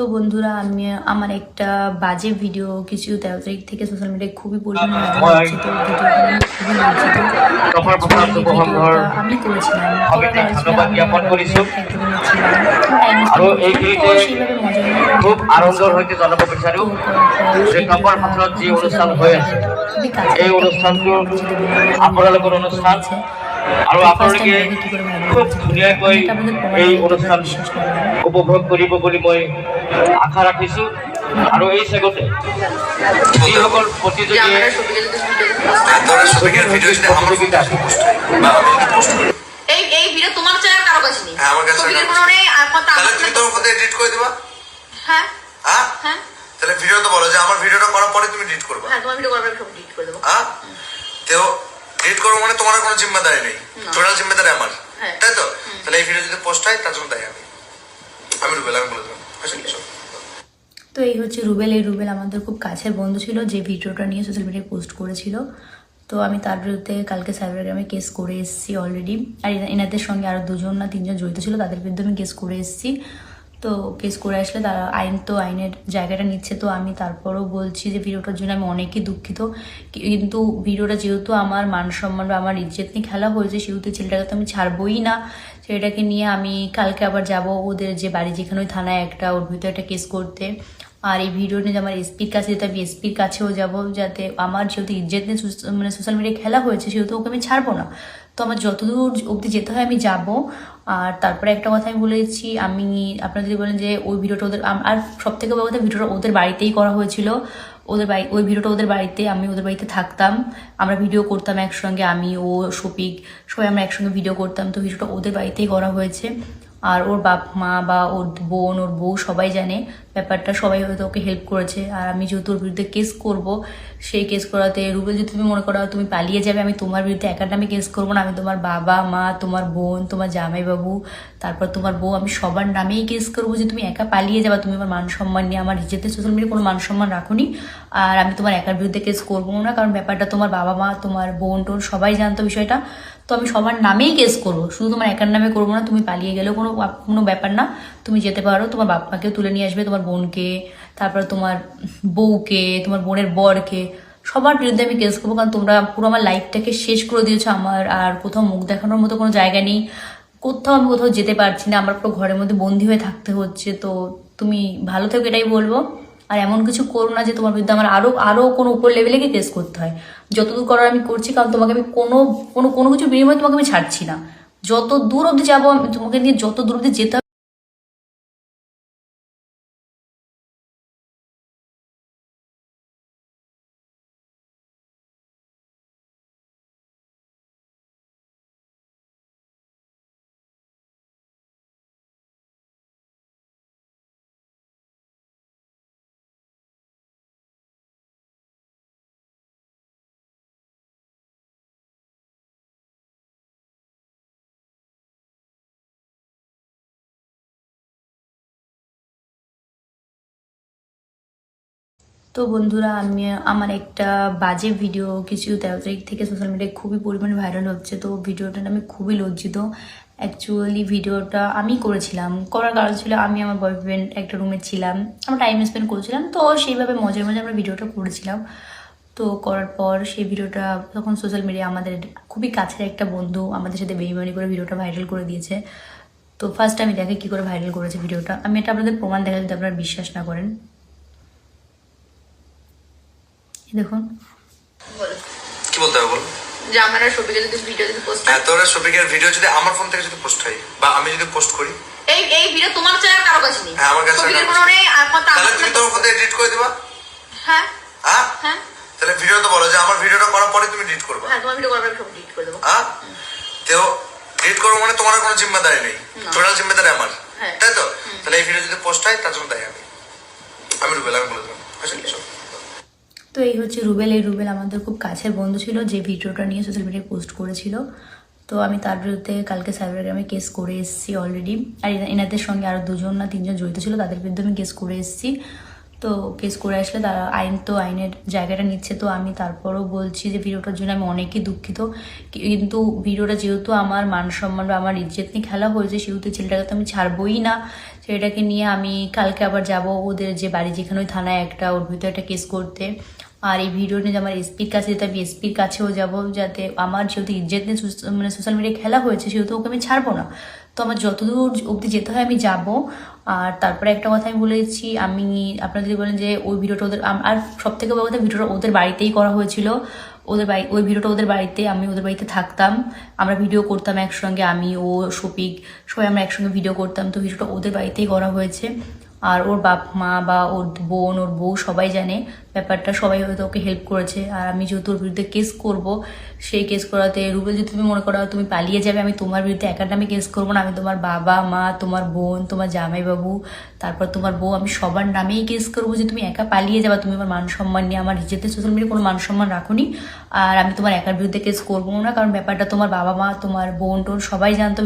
তো বন্ধুরা আমি আমার একটা বাজে ভিডিও কিছু 13 তারিখ থেকে সোশ্যাল মিডিয়ায় খুবই পরিমাণে ভাইরাল হচ্ছে। তো ভিডিওটা আমি খুবই লজ্জিত। অ্যাকচুয়ালি ভিডিওটা আমি করেছিলাম, করার কারণ ছিল আমি আমার বয়ফ্রেন্ড একটা রুমে ছিলাম, টাইম স্পেন্ড করছিলাম। তো সেইভাবে মজার মজার খুব ভিডিওটা আনন্দ করেছিলাম। হয়েছে জনপ্রতিনিধি তো করার পর সেই ভিডিওটা যে তখন সোশ্যাল অনুষ্ঠান মিডিয়ায় হয়েছে আমাদের খুবই কাছের এই একটা বন্ধু অনুষ্ঠানটো আমাদের সাথে বিভিন্ন আপোনালোকৰ ভাইরাল করে অনুষ্ঠান দিয়েছে। আৰু তো ফার্স্ট টাইম আপোনালোকে দেখে কি করে ভাইরাল খুব করেছে ভিডিওটা, ধুনীয়াকৈ আমি এটা আপনাদের প্রমাণ এই দেখাই, আপনারা অনুষ্ঠান বিশ্বাস না করেন। উপভোগ কৰিব বুলি মই আশা ৰাখিছোঁ। আৰু এই চেগতে যিসকল প্ৰতিযোগীয়ে প্ৰতিযোগিতাত এই ভিডিও তোমার চ্যানেল কারো কাছে নেই। হ্যাঁ, আমার কাছে ছবির নেই। কোনো নেই, আর কথা তাহলে তুমি তোর মধ্যে এডিট করে দিবা। হ্যাঁ হ্যাঁ হ্যাঁ তাহলে ভিডিও তো বলো যে আমার ভিডিওটা করার পরে তুমি এডিট করবা। হ্যাঁ, তোমার ভিডিও করার পরে সব ডিলিট করে দেবো। হ্যাঁ তো এডিট করবো মানে তোমার কোনো জিম্মেদারি নেই, টোটাল জিম্মেদারি আমার, হ্যাঁ। তাই তো? তাহলে এই ভিডিও যদি পোস্ট হয় তার জন্য দায়ী আমি রুবেল, আমি বলে দেবো। আচ্ছা কিছু তো এই হচ্ছে রুবেল। এই রুবেল আমাদের খুব কাছের বন্ধু ছিল, যে ভিডিওটা নিয়ে সোশ্যাল মিডিয়ায় পোস্ট করেছিল। তো আমি তার বিরুদ্ধে কালকে সাইবার ক্রাইমে কেস করে এসেছি অলরেডি। আর এনাদের সঙ্গে আরও 2 না 3 জন জড়িত ছিল, তাদের বিরুদ্ধে আমি কেস করে এসেছি। তো কেস করে আসলে তারা আইনের জায়গাটা নিচ্ছে। তো আমি তারপরও বলছি যে ভিডিওটার জন্য আমি অনেকই দুঃখিত, কিন্তু ভিডিওটা যেহেতু আমার মান সম্মান বা আমার ইজ্জত নিয়ে খেলা হয়েছে, সেহেতু ছেলেটাকে তো আমি ছাড়বই না। ছেলেটাকে নিয়ে আমি কালকে আবার যাব ওদের যে বাড়ি, যেখানে ওই থানায় একটা ওর ভিতরে একটা কেস করতে। আর এই ভিডিও নিয়ে আমার এসপির কাছে যেতে, আমি এসপির কাছেও যাব, যাতে আমার যেহেতু ইজ্জত নিয়ে মানে সোশ্যাল মিডিয়ায় খেলা হয়েছে, সেহেতু ওকে আমি ছাড়বো না। তো আমার যতদূর অবধি যেতে হয় আমি যাব। আর তারপরে একটা কথা আমি বলেছি, আমি আপনারা যদি বলেন যে ওই ভিডিওটা ওদের, আর সব থেকে বড় কথা, ভিডিওটা ওদের বাড়িতেই করা হয়েছিল। ওই ভিডিওটা ওদের বাড়িতে, আমি ওদের বাড়িতে থাকতাম, আমরা ভিডিও করতাম একসঙ্গে, আমি ও শফিক সবাই আমরা একসঙ্গে ভিডিও করতাম। তো ভিডিওটা ওদের বাড়িতেই করা হয়েছে। আর ওর বাপ মা বা ওর বোন, ওর বউ সবাই জানে ব্যাপারটা, সবাই হয়তো ওকে হেল্প করেছে। আর আমি যেহেতু ওর বিরুদ্ধে কেস করব, সেই কেস করাতে রুবেল, যদি তুমি মনে করো তুমি পালিয়ে যাবে, আমি তোমার বিরুদ্ধে একার নামে কেস করবো না। আমি তোমার বাবা মা, তোমার বোন, তোমার জামাইবাবু, তারপর তোমার বউ, আমি সবার নামেই কেস করবো যে তুমি একা পালিয়ে যাবা। তুমি আমার মান সম্মান নিয়ে, আমার ইজ্জতে সোশ্যাল মিডিয়ায় কোনো মান সম্মান রাখোনি। আর আমি তোমার একার বিরুদ্ধে কেস করবো না, কারণ ব্যাপারটা তোমার বাবা মা, তোমার বোন টোন সবাই জানতো বিষয়টা। তো আমি সবার নামেই কেস করবো, শুধু তোমার একার নামে করবো না। তুমি পালিয়ে গেলেও কোনো ব্যাপার না, তুমি যেতে পারো, তোমার বাপ মাকেও তুলে নিয়ে আসবে, তোমার বোনকে, তারপর তোমার বউকে, তোমার বোনের বরকে, সবার বিরুদ্ধে আমি কেস করবো। কারণ তোমরা পুরো আমার লাইফটাকে শেষ করে দিয়েছো। আমার আর কোথাও মুখ দেখানোর মতো কোনো জায়গা নেই, আমি কোথাও যেতে পারছি না, আমার পুরো ঘরের মধ্যে বন্দি হয়ে থাকতে হচ্ছে। তো তুমি ভালো থেকো, এটাই বলবো। আর এমন কিছু করো না যে তোমার বিরুদ্ধে আমার আরো কোনো উপর লেভেলে গিয়ে কেস করতে হয়। যতদূর করার আমি করছি, কারণ তোমাকে আমি কোনো কিছু বিনিময়ে তোমাকে আমি ছাড়ছি না। যত দূর অব্দি যাবো, তোমাকে নিয়ে যত দূর অব্দি যেতে হবে। তো বন্ধুরা আমি আমার একটা বাজে ভিডিও কিছু 13 তারিখ থেকে সোশ্যাল মিডিয়ায় খুবই পরিমাণে ভাইরাল হচ্ছে। তো ভিডিওটা আমি খুবই লজ্জিত। অ্যাকচুয়ালি ভিডিওটা আমি করেছিলাম, করার কারণ ছিল আমি আমার বয়ফ্রেন্ড একটা রুমে ছিলাম, আমরা টাইম স্পেন্ড করছিলাম। তো সেইভাবে মজার মজার আমরা ভিডিওটা করেছিলাম। তো করার পর সেই ভিডিওটা তখন সোশ্যাল মিডিয়া আমাদের খুবই কাছের একটা বন্ধু আমাদের সাথে বেইমানি করে ভিডিওটা ভাইরাল করে দিয়েছে। তো ফার্স্ট আমি দেখে কি করে ভাইরাল করেছে ভিডিওটা, আমি এটা আপনাদের প্রমাণ দেখা, যদি আপনারা বিশ্বাস না করেন। দেখুন, বলো কি বলতে হবে বল। যে আমার আর শফিকের যদি ভিডিও যদি পোস্ট হ্যাঁ, তোর শফিকের ভিডিও যদি আমার ফোন থেকে যদি পোস্ট হয় বা আমি যদি পোস্ট করি, এই ভিডিও তোমার চ্যানেল কারো কাছে নেই। হ্যাঁ, আমার কাছে ছবির নেই। কোনো নেই, আর কথা তাহলে তুমি তোর মধ্যে এডিট করে দিবা। হ্যাঁ হ্যাঁ হ্যাঁ তাহলে ভিডিও তো বলো যে আমার ভিডিওটা করার পরে তুমি এডিট করবা। হ্যাঁ, তোমার ভিডিও করার পরে সব ডিলিট করে দেবো। হ্যাঁ তো এডিট করবো মানে তোমার কোনো জিম্মেদারি নেই, টোটাল জিম্মেদারি আমার, হ্যাঁ। তাই তো? তাহলে এই ভিডিও যদি পোস্ট হয় তার জন্য দায়ী আমি রুবেল, আমি বলে দেবো। আচ্ছা কিছু তো এই হচ্ছে রুবেল। এই রুবেল আমাদের খুব কাছের বন্ধু ছিল, যে ভিডিওটা নিয়ে সোশ্যাল মিডিয়ায় পোস্ট করেছিল। তো আমি তার বিরুদ্ধে কালকে সাইবার ক্রাইমে কেস করে এসেছি অলরেডি। আর এনাদের সঙ্গে আরও 2 না 3 জন জড়িত ছিল, তাদের বিরুদ্ধে আমি কেস করে এসেছি। তো কেস করে আসলে তারা আইন তো আইনের জায়গাটা নিচ্ছে। তো আমি তারপরও বলছি যে ভিডিওটার জন্য আমি অনেকই দুঃখিত, কিন্তু ভিডিওটা যেহেতু আমার মান সম্মান বা আমার ইজ্জত নিয়ে খেলা হয়েছে, সেহেতু ছেলেটাকে তো আমি ছাড়বোই না। ছেলেটাকে নিয়ে আমি কালকে আবার যাব ওদের যে বাড়ি, যেখানে ওই থানায় একটা ওর ভিতরে একটা কেস করতে। আর এই ভিডিও নিয়ে আমার এসপির কাছে যেতে, আমি এসপির কাছেও যাব, যাতে আমার যেহেতু ইজ্জত নিয়ে মানে সোশ্যাল মিডিয়ায় খেলা হয়েছে, সেহেতু ওকে আমি ছাড়বো না। তো আমার যতদূর অবধি যেতে হয় আমি যাব। আর তারপরে একটা কথা আমি বলেছি, আমি আপনারা যদি বলেন যে ওই ভিডিওটা ওদের, আর সব থেকে বড় কথা, ভিডিওটা ওদের বাড়িতেই করা হয়েছিল। ওই ভিডিওটা ওদের বাড়িতে, আমি ওদের বাড়িতে থাকতাম, আমরা ভিডিও করতাম একসঙ্গে, আমি ও শফিক সবাই আমরা একসঙ্গে ভিডিও করতাম। তো ভিডিওটা ওদের বাড়িতেই করা হয়েছে। আর ওর বাপ মা বা ওর বোন, ওর বউ সবাই জানে ব্যাপারটা, সবাই হয়তো ওকে হেল্প করেছে। আর আমি যেহেতু ওর বিরুদ্ধে কেস করব, সেই কেস করাতে রুবেল, যদি তুমি মনে করো তুমি পালিয়ে যাবে, আমি তোমার বিরুদ্ধে একার নামে কেস করবো না। আমি তোমার বাবা মা, তোমার বোন, তোমার জামাইবাবু, তারপর তোমার বউ, আমি সবার নামেই কেস করবো যে তুমি একা পালিয়ে যাবা, তুমি আমার মান সম্মান নিয়ে, আমার ইজ্জতে সোশ্যাল মিডিয়ায় কোনো মান সম্মান রাখোনি। আর আমি তোমার একার বিরুদ্ধে কেস করবো না, কারণ ব্যাপারটা তোমার বাবা মা, তোমার বোন টোন সবাই জানতো।